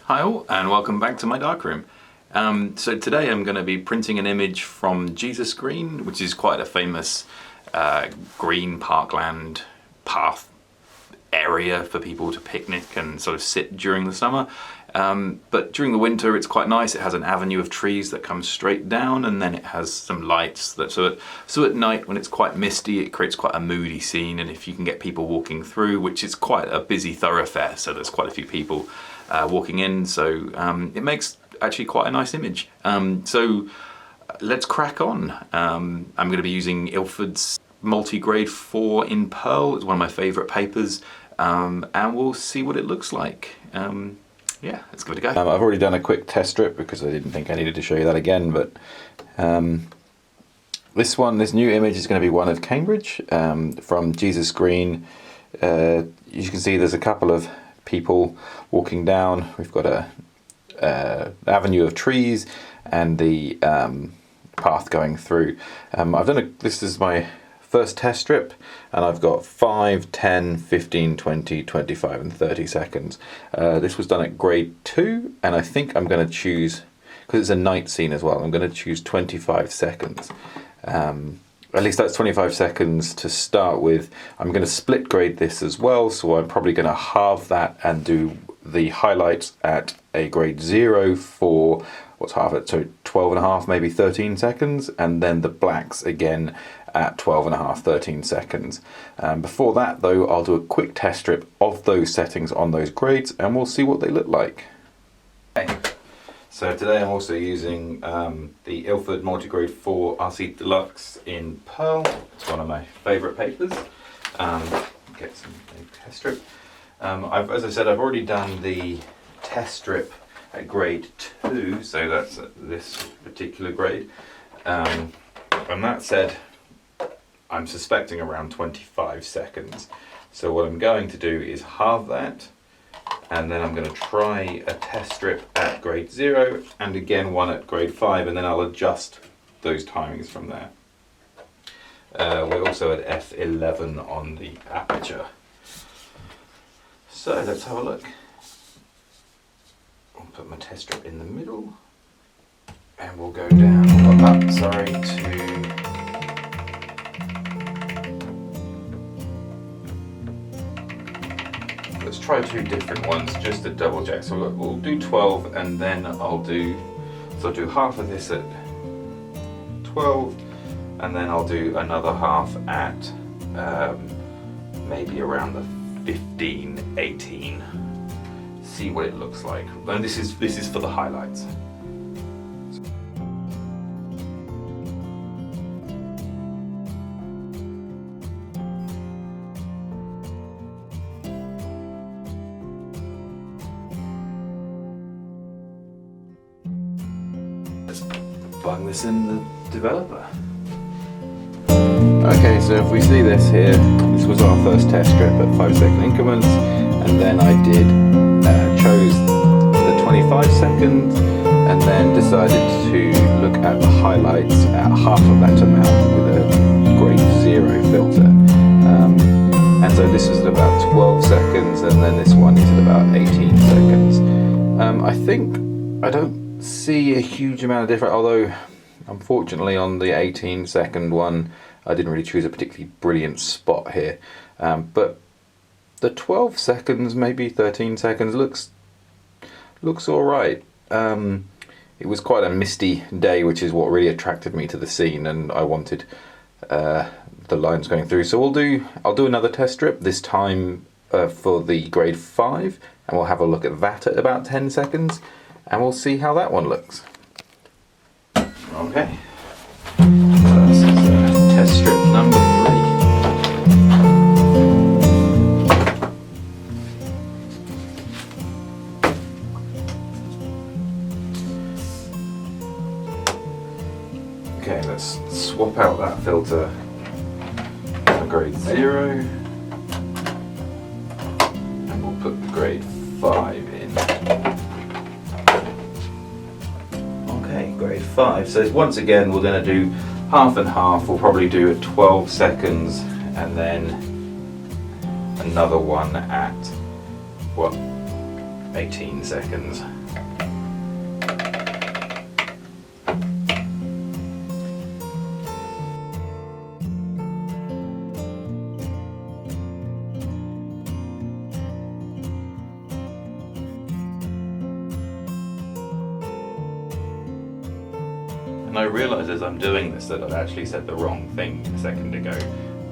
Hi all, and welcome back to my darkroom. So today I'm going to be printing an image from Jesus Green, which is quite a famous green parkland path area for people to picnic and sort of sit during the summer. But during the winter it's quite nice. It has an avenue of trees that comes straight down, and then it has some lights that so at night when it's quite misty it creates quite a moody scene, and if you can get people walking through, which is quite a busy thoroughfare, so there's quite a few people walking in, so it makes actually quite a nice image. So let's crack on. I'm going to be using Ilford's Multigrade 4 in Pearl. It's one of my favourite papers, and we'll see what it looks like. Yeah, let's give it a go. I've already done a quick test strip because I didn't think I needed to show you that again, but this new image is going to be one of Cambridge, from Jesus Green. You can see there's a couple of people walking down. We've got a avenue of trees and the path going through. This is my first test strip, and I've got 5, 10, 15, 20, 25 and 30 seconds. This was done at grade 2, and I think I'm going to choose, because it's a night scene as well, I'm going to choose 25 seconds. At least that's 25 seconds to start with. I'm going to split grade this as well, so I'm probably going to halve that and do the highlights at a grade 0 for, what's half it, so 12 and a half, maybe 13 seconds, and then the blacks again at 12 and a half, 13 seconds. Before that though, I'll do a quick test strip of those settings on those grades, and we'll see what they look like. Okay. So today I'm also using the Ilford Multigrade 4 RC Deluxe in Pearl. It's one of my favourite papers. Get some test strip. As I said, I've already done the test strip at grade 2, so that's at this particular grade. And that said, I'm suspecting around 25 seconds. So what I'm going to do is halve that, and then I'm going to try a test strip at grade 0 and again one at grade 5, and then I'll adjust those timings from there. We're also at f11 on the aperture. So let's have a look. I'll put my test strip in the middle, and we'll go down, to let's try 2 different ones just to double check. So we'll do 12, and then I'll do half of this at 12, and then I'll do another half at maybe around the 15, 18. See what it looks like. And this is for the highlights. Let's bung this in the developer. Okay, so if we see this here, this was our first test strip at 5-second increments, and then I chose the 25 seconds, and then decided to look at the highlights at half of that amount with a grade 0 filter. And so this is at about 12 seconds, and then this one is at about 18 seconds. I don't see a huge amount of difference, although unfortunately on the 18-second one I didn't really choose a particularly brilliant spot here. But the 12 seconds, maybe 13 seconds looks alright. It was quite a misty day, which is what really attracted me to the scene, and I wanted the lines going through. So I'll do another test strip, this time for the grade 5, and we'll have a look at that at about 10 seconds, and we'll see how that one looks. Okay, so this is test strip number 3. Okay, let's swap out that filter for grade 0, and we'll put the grade 5 in. Okay, grade 5. So once again we're going to do half and half. We'll probably do at 12 seconds and then another one at what, 18 seconds. And I realise as I'm doing this that I've actually said the wrong thing a second ago.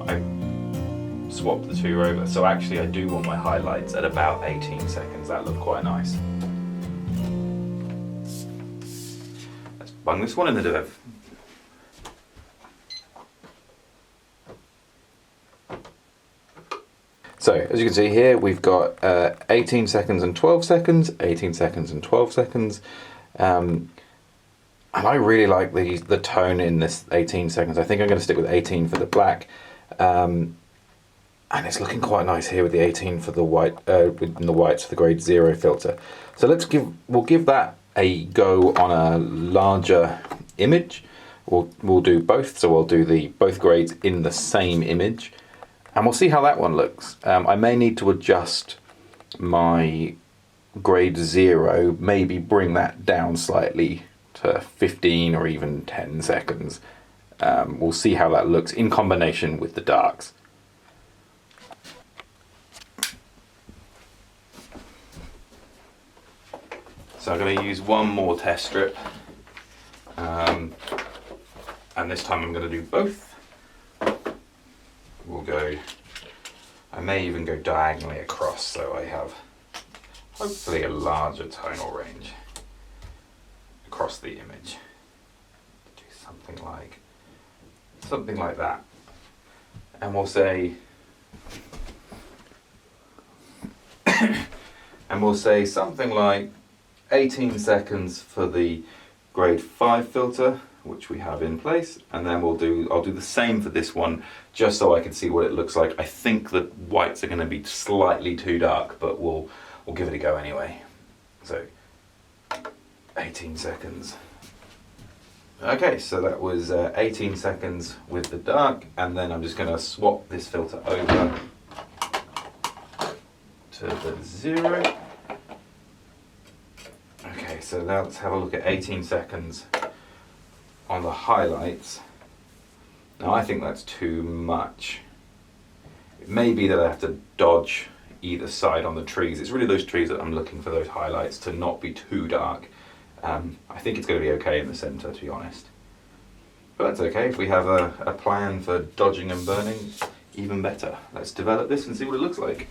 I swapped the two over, so actually I do want my highlights at about 18 seconds. That looked quite nice. Let's bung this one in the div. So as you can see here, we've got 18 seconds and 12 seconds, 18 seconds and 12 seconds. And I really like the tone in this 18 seconds. I think I'm going to stick with 18 for the black. And it's looking quite nice here with the 18 for the white, with the whites for the grade 0 filter. So we'll give that a go on a larger image. We'll do both. So we'll do both grades in the same image, and we'll see how that one looks. I may need to adjust my grade 0, maybe bring that down slightly to 15 or even 10 seconds. We'll see how that looks in combination with the darks. So I'm going to use one more test strip, and this time I'm going to do both. I may even go diagonally across, so I have hopefully a larger tonal range across the image. Do something like that, and we'll say something like 18 seconds for the grade 5 filter, which we have in place, and then I'll do the same for this one, just so I can see what it looks like. I think the whites are going to be slightly too dark, but we'll give it a go anyway. So 18 seconds. Okay, so that was 18 seconds with the dark, and then I'm just going to swap this filter over to the 0. Okay, so now let's have a look at 18 seconds on the highlights. Now I think that's too much. It may be that I have to dodge either side on the trees. It's really those trees that I'm looking for those highlights to not be too dark. I think it's going to be okay in the centre, to be honest. But that's okay. If we have a plan for dodging and burning, even better. Let's develop this and see what it looks like.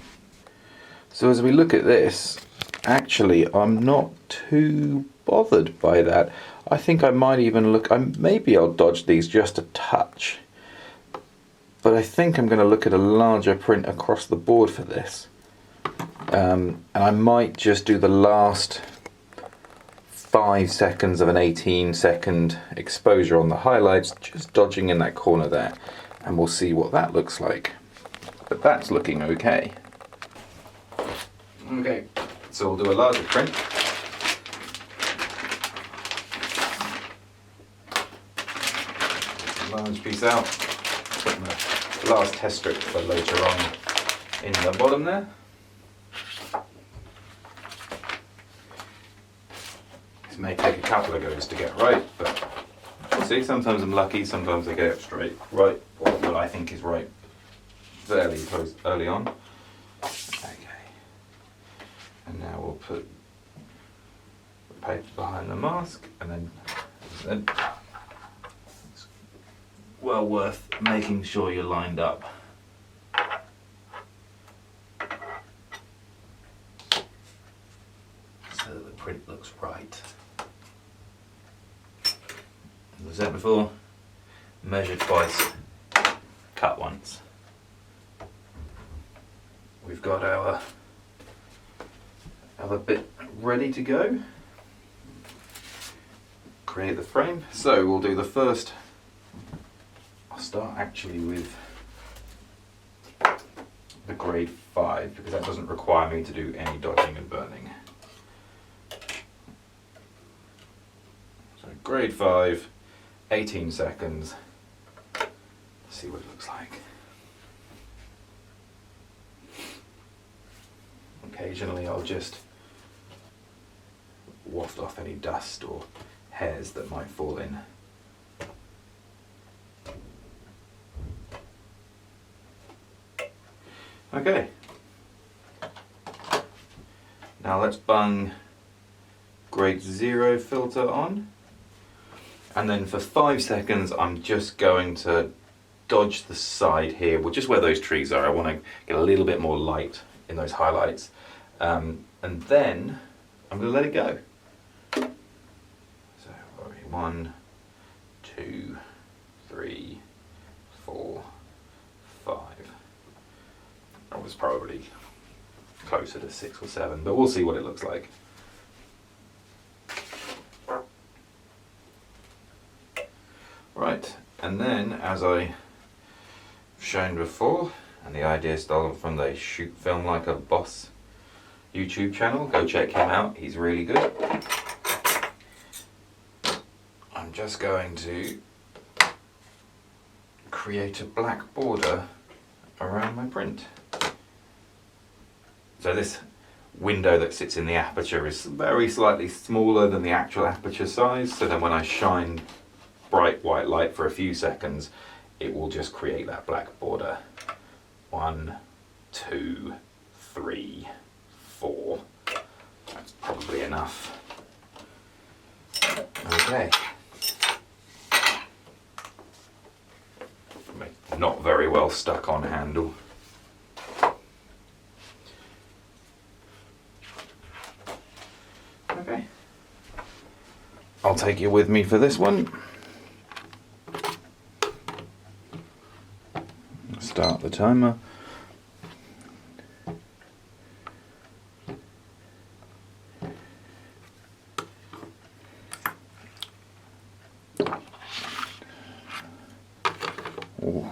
So as we look at this, actually I'm not too bothered by that. I think I might even maybe I'll dodge these just a touch. But I think I'm going to look at a larger print across the board for this. And I might just do the last 5 seconds of an 18-second exposure on the highlights, just dodging in that corner there, and we'll see what that looks like. But that's looking okay. Okay, so we'll do a larger print. Large piece out. Put the last test strip for later on in the bottom there. This may take a couple of goes to get right, but we'll see. Sometimes I'm lucky, sometimes I get it straight right, or what I think is right fairly close early on. Okay. And now we'll put the paper behind the mask, and then it's well worth making sure you're lined up. So that the print looks right. As I said before, measure twice, cut once. We've got our bit ready to go. Create the frame. So we'll do the first. I'll start actually with the grade 5 because that doesn't require me to do any dodging and burning. So grade 5, 18 seconds. Let's see what it looks like. Occasionally I'll just waft off any dust or hairs that might fall in. Okay, now let's bung grade 0 filter on, and then for 5 seconds I'm just going to dodge the side here, well, just where those trees are. I want to get a little bit more light in those highlights, and then I'm going to let it go. So 1, 2, 3, 4, 5. I was probably closer to 6 or 7, but we'll see what it looks like. Right, and then as I shown before, and the idea stolen from the Shoot Film Like a Boss YouTube channel, go check him out, he's really good. I'm just going to create a black border around my print. So this window that sits in the aperture is very slightly smaller than the actual aperture size, so then when I shine bright white light for a few seconds, it will just create that black border. 1, 2, 3, 4. That's probably enough. Okay. Not very well stuck on handle. Okay. I'll take you with me for this one. Start the timer. Ooh.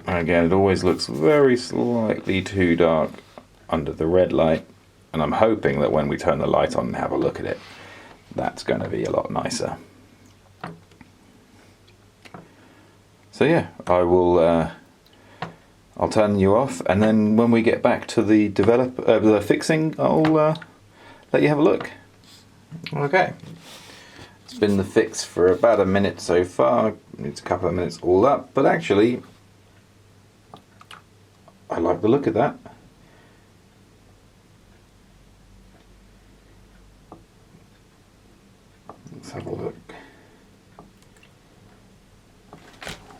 Again, it always looks very slightly too dark under the red light, and I'm hoping that when we turn the light on and have a look at it, that's going to be a lot nicer. So yeah, I'll turn you off, and then when we get back to the the fixing, I'll let you have a look. Okay, it's been the fix for about a minute so far. It's a couple of minutes all up, but actually I like the look of that. Let's have a look.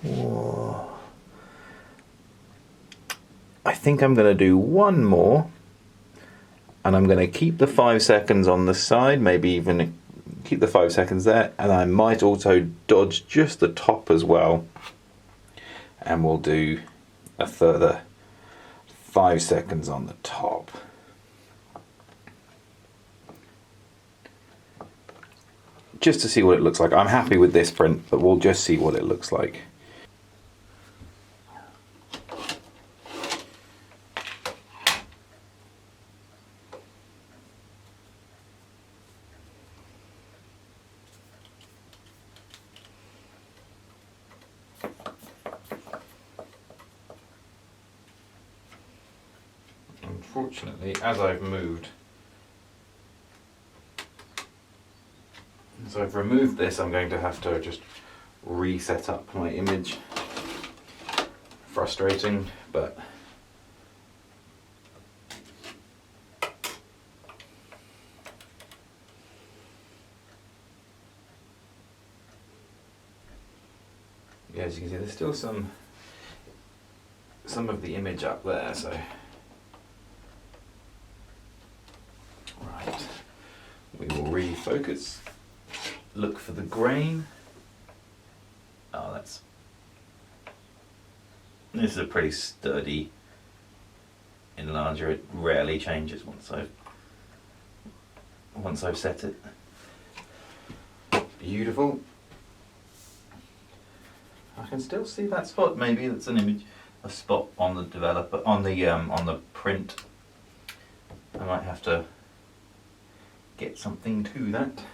Whoa. I think I'm going to do one more, and I'm going to keep the 5 seconds on the side, maybe even keep the 5 seconds there, and I might also dodge just the top as well, and we'll do a further 5 seconds on the top. Just to see what it looks like. I'm happy with this print, but we'll just see what it looks like. Unfortunately, as I've removed this, I'm going to have to just reset up my image. Frustrating, but yeah, as you can see, there's still some of the image up there, so right, we will refocus. Look for the grain. Oh, this is a pretty sturdy enlarger. It rarely changes once I've set it. Beautiful. I can still see that spot. Maybe that's a spot on the developer, on the print. I might have to get something to that.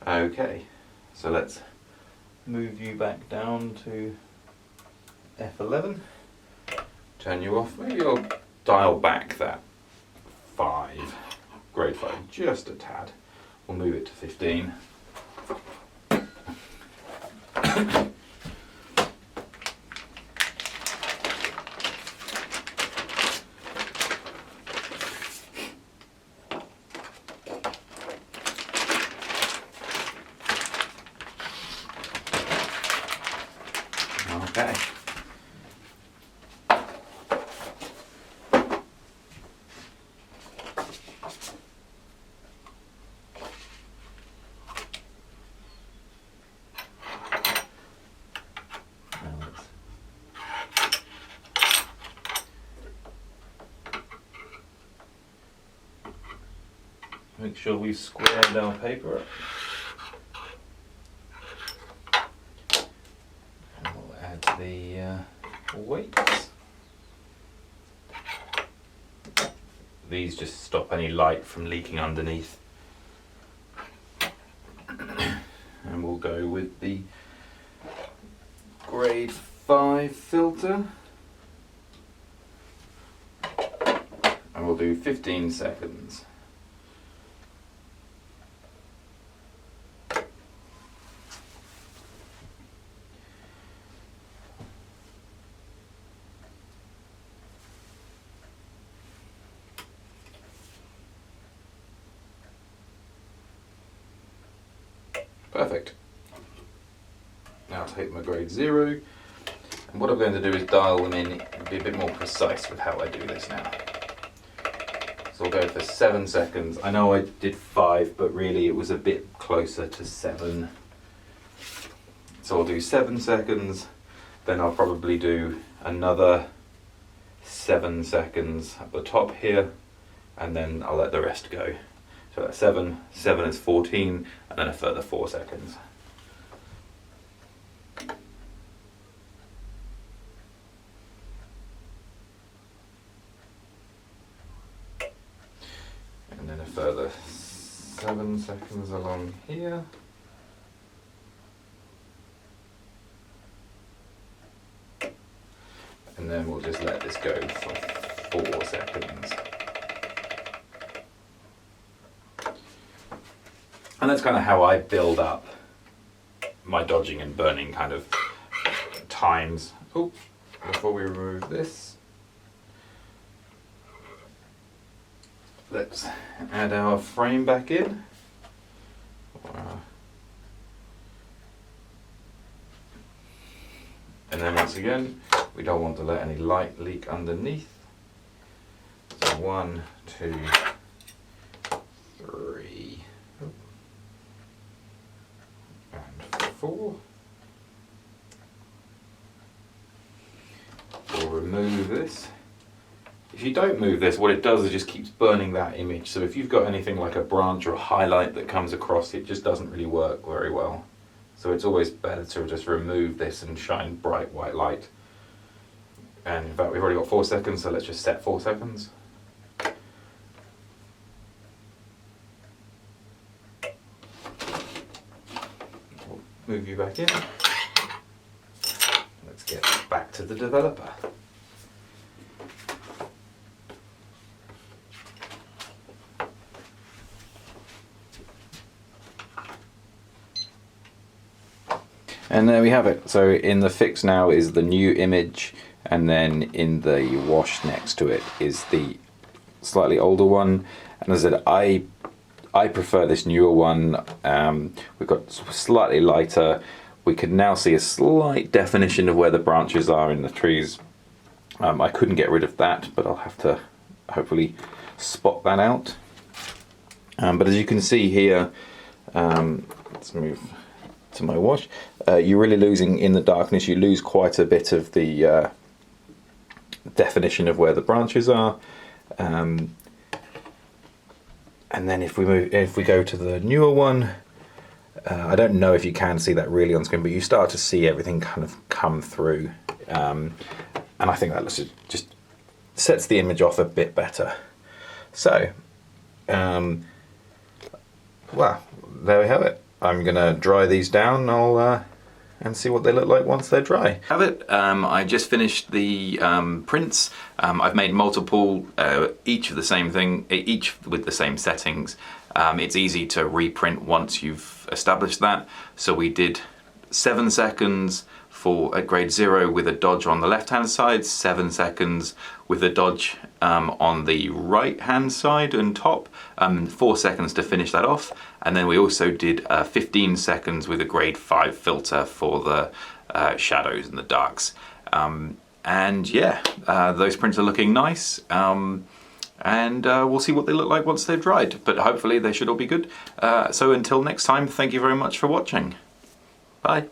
Okay, so let's move you back down to F11. Turn you off. Maybe I'll dial back that 5, grade 5, just a tad. We'll move it to 15. Okay. Make sure we've squared our paper up. And we'll add the weights. These just stop any light from leaking underneath. And we'll go with the grade 5 filter. And we'll do 15 seconds. Perfect. Now I'll take my grade 0, and what I'm going to do is dial them in and be a bit more precise with how I do this now. So I'll go for 7 seconds. I know I did 5, but really it was a bit closer to 7. So I'll do 7 seconds, then I'll probably do another 7 seconds at the top here, and then I'll let the rest go. So that's 7, 7 is 14, and then a further 4 seconds. And then a further 7 seconds along here. And then we'll just let this go for 4 seconds. And that's kind of how I build up my dodging and burning kind of times. Oh, before we remove this, let's add our frame back in. And then once again, we don't want to let any light leak underneath. So 1, 2, 3. And 4. We'll remove this. If you don't move this, what it does is just keeps burning that image. So if you've got anything like a branch or a highlight that comes across, it just doesn't really work very well. So it's always better to just remove this and shine bright white light. And in fact, we've already got 4 seconds, so let's just set 4 seconds. Move you back in. Let's get back to the developer. And there we have it. So in the fix now is the new image, and then in the wash next to it is the slightly older one. And as I said, I prefer this newer one. We've got slightly lighter. We can now see a slight definition of where the branches are in the trees. I couldn't get rid of that, but I'll have to hopefully spot that out. But as you can see here, let's move to my wash. You're really losing in the darkness. You lose quite a bit of the definition of where the branches are. And then if we go to the newer one, I don't know if you can see that really on screen, but you start to see everything kind of come through, and I think that just sets the image off a bit better. So, well, there we have it. I'm gonna dry these down. And see what they look like once they're dry. Have it. I just finished the prints. I've made multiple, each of the same thing, each with the same settings. It's easy to reprint once you've established that. So we did 7 seconds for at grade 0 with a dodge on the left hand side, 7 seconds with a dodge on the right hand side and top, 4 seconds to finish that off, and then we also did 15 seconds with a grade 5 filter for the shadows and the darks. And yeah, those prints are looking nice, and we'll see what they look like once they've dried, but hopefully they should all be good. So until next time, thank you very much for watching. Bye.